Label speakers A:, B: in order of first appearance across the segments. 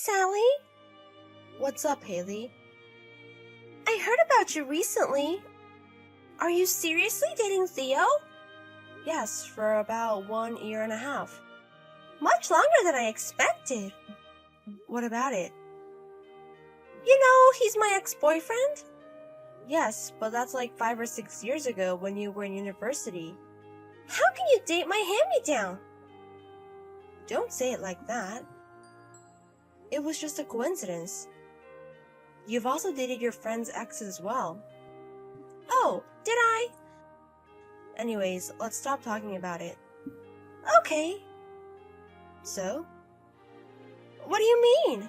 A: Sally.
B: What's up, Haley?
A: I heard about you recently. Are you seriously dating Theo?
B: Yes, for about 1 year and a half.
A: Much longer than I expected.
B: What about it?
A: You know, he's my ex-boyfriend.
B: Yes, but that's like 5 or 6 years ago when you were in university.
A: How can you date my hand-me-down?
B: Don't say it like that. It was just a coincidence. You've also dated your friend's ex as well.
A: Oh, did I?
B: Anyways, let's stop talking about it.
A: Okay.
B: So?
A: What do you mean?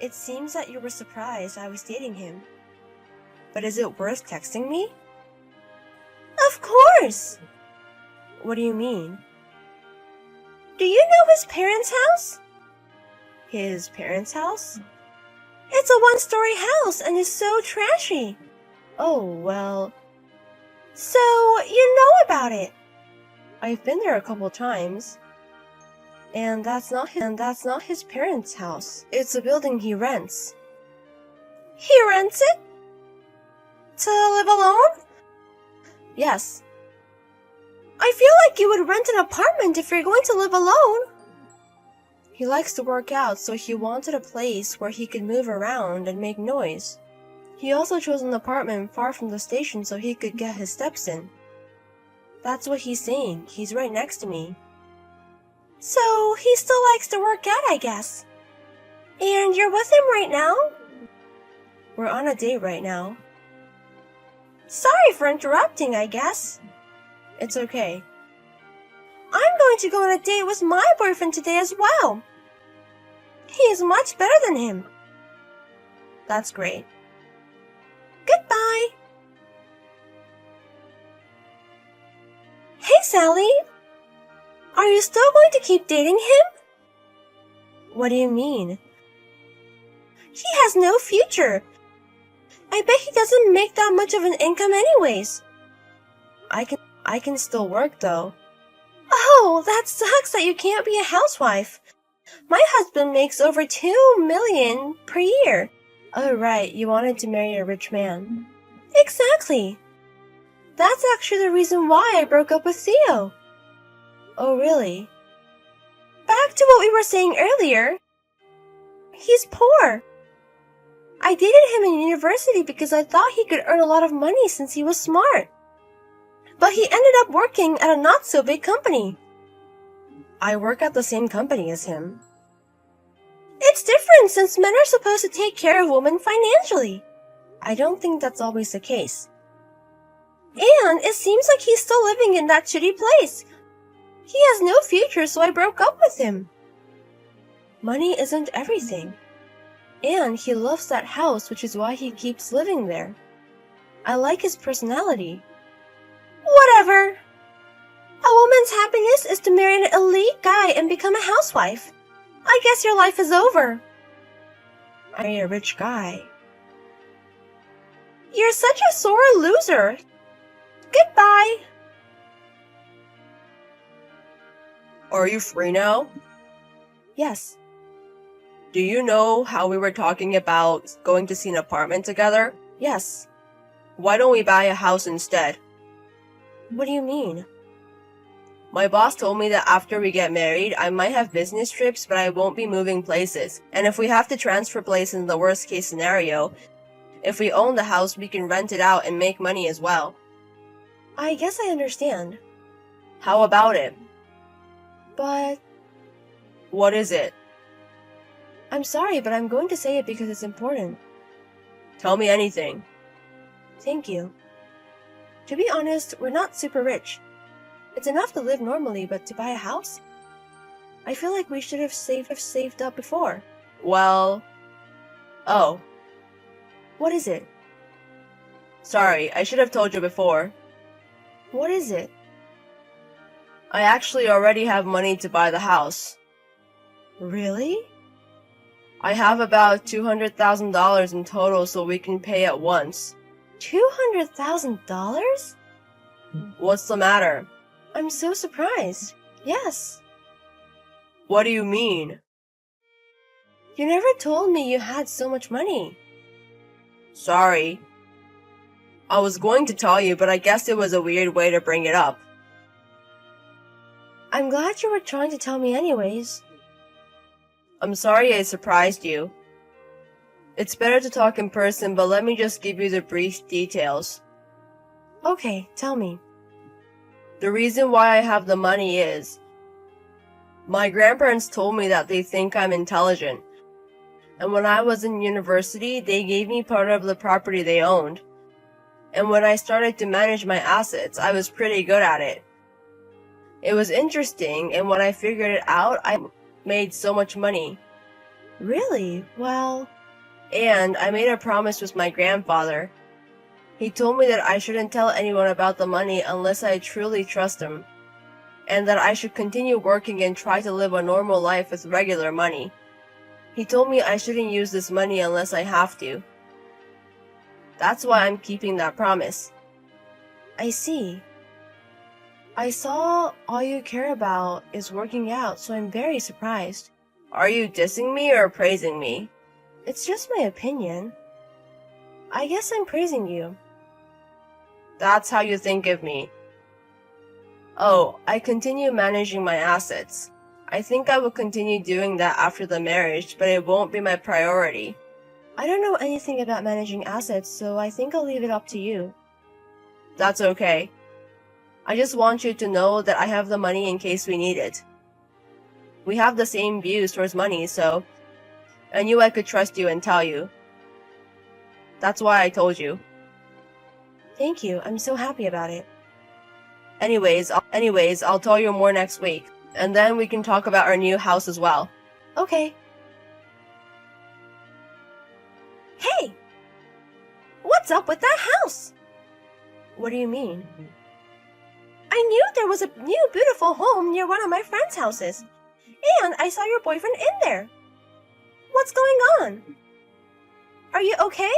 B: It seems that you were surprised I was dating him. But is it worth texting me?
A: Of course!
B: What do you mean?
A: Do you know his parents' house?
B: His parents' house?
A: It's a one-story house and is so trashy.
B: Oh, well...
A: So, you know about it?
B: I've been there a couple times. And that's not his parents' house. It's a building he rents.
A: He rents it? To live alone?
B: Yes.
A: I feel like you would rent an apartment if you're going to live alone.
B: He likes to work out, so he wanted a place where he could move around and make noise. He also chose an apartment far from the station so he could get his steps in. That's what he's saying. He's right next to me.
A: So, he still likes to work out, I guess. And you're with him right now?
B: We're on a date right now.
A: Sorry for interrupting, I guess.
B: It's okay.
A: I'm going to go on a date with my boyfriend today as well. He is much better than him.
B: That's great.
A: Goodbye. Hey, Sally. Are you still going to keep dating him?
B: What do you mean?
A: He has no future. I bet he doesn't make that much of an income anyways.
B: I can still work though.
A: Oh, that sucks that you can't be a housewife. My husband makes over $2 million per year.
B: Oh, right, you wanted to marry a rich man.
A: Exactly. That's actually the reason why I broke up with Theo.
B: Oh, really?
A: Back to what we were saying earlier. He's poor. I dated him in university because I thought he could earn a lot of money since he was smart. But he ended up working at a not-so-big company.
B: I work at the same company as him.
A: It's different since men are supposed to take care of women financially.
B: I don't think that's always the case.
A: And it seems like he's still living in that shitty place. He has no future, so I broke up with him.
B: Money isn't everything. And he loves that house, which is why he keeps living there. I like his personality.
A: Whatever. A woman's happiness is to marry an elite guy and become a housewife. I guess your life is over.
B: I marry a rich guy.
A: You're such a sore loser. Goodbye.
C: Are you free now?
B: Yes.
C: Do you know how we were talking about going to see an apartment together?
B: Yes.
C: Why don't we buy a house instead?
B: What do you mean?
C: My boss told me that after we get married, I might have business trips, but I won't be moving places. And if we have to transfer places in the worst case scenario, if we own the house, we can rent it out and make money as well.
B: I guess I understand.
C: How about it?
B: But...
C: What is it?
B: I'm sorry, but I'm going to say it because it's important.
C: Tell me anything.
B: Thank you. To be honest, we're not super rich. It's enough to live normally, but to buy a house? I feel like we should have saved up before.
C: Well... Oh.
B: What is it?
C: Sorry, I should have told you before.
B: What is it?
C: I actually already have money to buy the house.
B: Really?
C: I have about $200,000 in total so we can pay at once.
B: $200,000?
C: What's the matter?
B: I'm so surprised. Yes.
C: What do you mean?
B: You never told me you had so much money.
C: Sorry. I was going to tell you, but I guess it was a weird way to bring it up.
B: I'm glad you were trying to tell me anyways.
C: I'm sorry I surprised you. It's better to talk in person, but let me just give you the brief details.
B: Okay, tell me.
C: The reason why I have the money is my grandparents told me that they think I'm intelligent. And when I was in university, they gave me part of the property they owned. And when I started to manage my assets, I was pretty good at it. It was interesting, and when I figured it out, I made so much money.
B: Really? Well...
C: And I made a promise with my grandfather. He told me that I shouldn't tell anyone about the money unless I truly trust him, and that I should continue working and try to live a normal life with regular money. He told me I shouldn't use this money unless I have to. That's why I'm keeping that promise.
B: I see. I saw all you care about is working out, so I'm very surprised.
C: Are you dissing me or praising me?
B: It's just my opinion. I guess I'm praising you.
C: That's how you think of me. Oh, I continue managing my assets. I think I will continue doing that after the marriage, but it won't be my priority.
B: I don't know anything about managing assets, so I think I'll leave it up to you.
C: That's okay. I just want you to know that I have the money in case we need it. We have the same views towards money, so I knew I could trust you and tell you. That's why I told you.
B: Thank you. I'm so happy about it.
C: Anyways, I'll tell you more next week, and then we can talk about our new house as well.
B: Okay.
A: Hey! What's up with that house?
B: What do you mean?
A: I knew there was a new beautiful home near one of my friend's houses, and I saw your boyfriend in there. What's going on? Are you okay?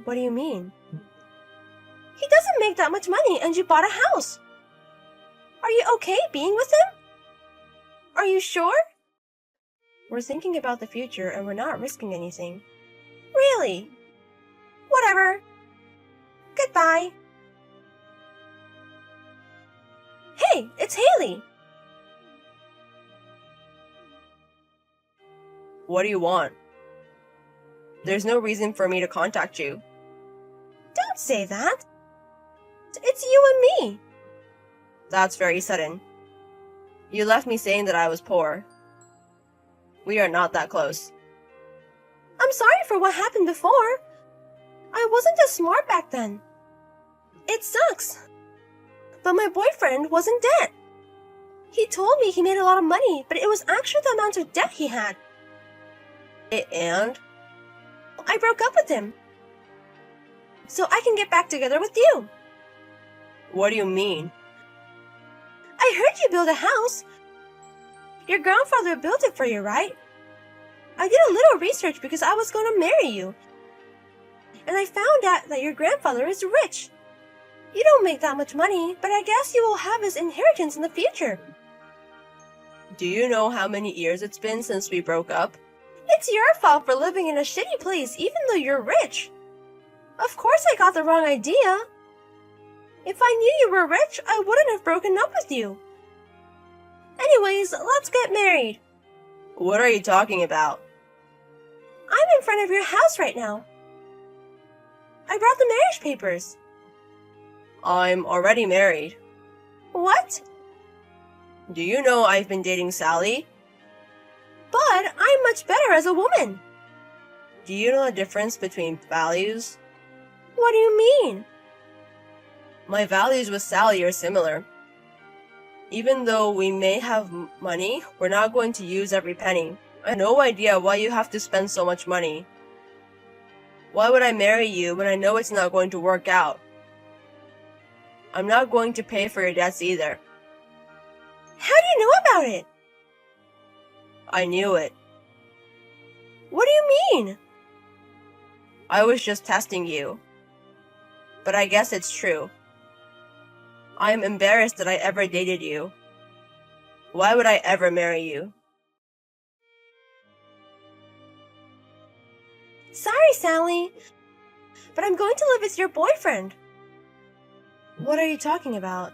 B: What do you mean?
A: He doesn't make that much money, and you bought a house. Are you okay being with him? Are you sure?
B: We're thinking about the future, and we're not risking anything.
A: Really? Whatever. Goodbye. Hey, it's Haley.
C: What do you want? There's no reason for me to contact you.
A: Don't say that. It's you and me.
C: That's very sudden. You left me saying that I was poor. We are not that close.
A: I'm sorry for what happened before. I wasn't as smart back then. It sucks. But my boyfriend was in debt. He told me he made a lot of money, but it was actually the amount of debt he had.
C: And?
A: I broke up with him. So I can get back together with you.
C: What do you mean?
A: I heard you build a house. Your grandfather built it for you, right? I did a little research because I was going to marry you. And I found out that your grandfather is rich. You don't make that much money, but I guess you will have his inheritance in the future.
C: Do you know how many years it's been since we broke up?
A: It's your fault for living in a shitty place even though you're rich. Of course I got the wrong idea. If I knew you were rich, I wouldn't have broken up with you. Anyways, let's get married.
C: What are you talking about?
A: I'm in front of your house right now. I brought the marriage papers.
C: I'm already married.
A: What?
C: Do you know I've been dating Sally?
A: But I'm much better as a woman.
C: Do you know the difference between values?
A: What do you mean?
C: My values with Sally are similar. Even though we may have money, we're not going to use every penny. I have no idea why you have to spend so much money. Why would I marry you when I know it's not going to work out? I'm not going to pay for your debts either.
A: How do you know about it?
C: I knew it.
A: What do you mean?
C: I was just testing you. But I guess it's true. I am embarrassed that I ever dated you. Why would I ever marry you?
A: Sorry, Sally, but I'm going to live with your boyfriend.
B: What are you talking about?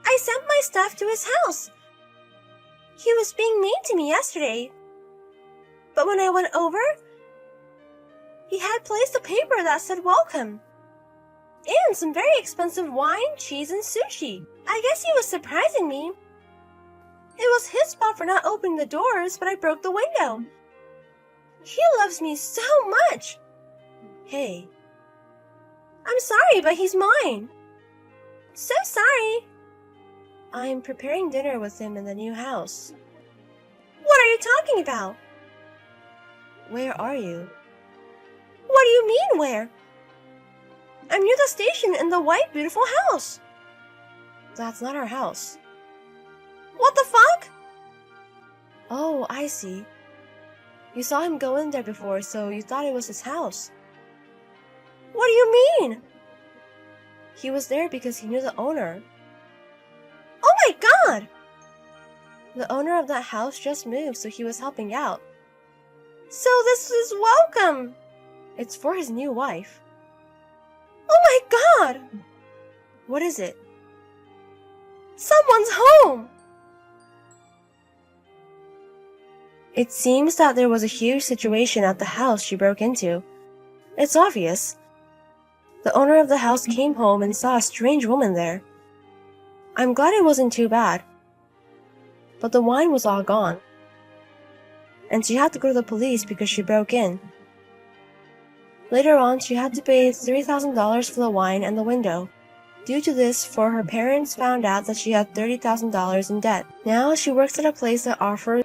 A: I sent my stuff to his house. He was being mean to me yesterday. But when I went over, he had placed a paper that said welcome. And some very expensive wine, cheese, and sushi. I guess he was surprising me. It was his fault for not opening the doors, but I broke the window. He loves me so much.
B: Hey,
A: I'm sorry, but he's mine. So sorry.
B: I'm preparing dinner with him in the new house.
A: What are you talking about?
B: Where are you?
A: What do you mean, where? I'm near the station in the white, beautiful house.
B: That's not our house.
A: What the fuck?
B: Oh, I see. You saw him go in there before, so you thought it was his house.
A: What do you mean?
B: He was there because he knew the owner.
A: Oh my god!
B: The owner of that house just moved, so he was helping out.
A: So this is welcome.
B: It's for his new wife.
A: Oh my god!
B: What is it?
A: Someone's home!
B: It seems that there was a huge situation at the house she broke into. It's obvious. The owner of the house came home and saw a strange woman there. I'm glad it wasn't too bad. But the wine was all gone. And she had to go to the police because she broke in. Later on, she had to pay $3,000 for the wine and the window. Due to this, her parents found out that she had $30,000 in debt. Now she works at a place that offers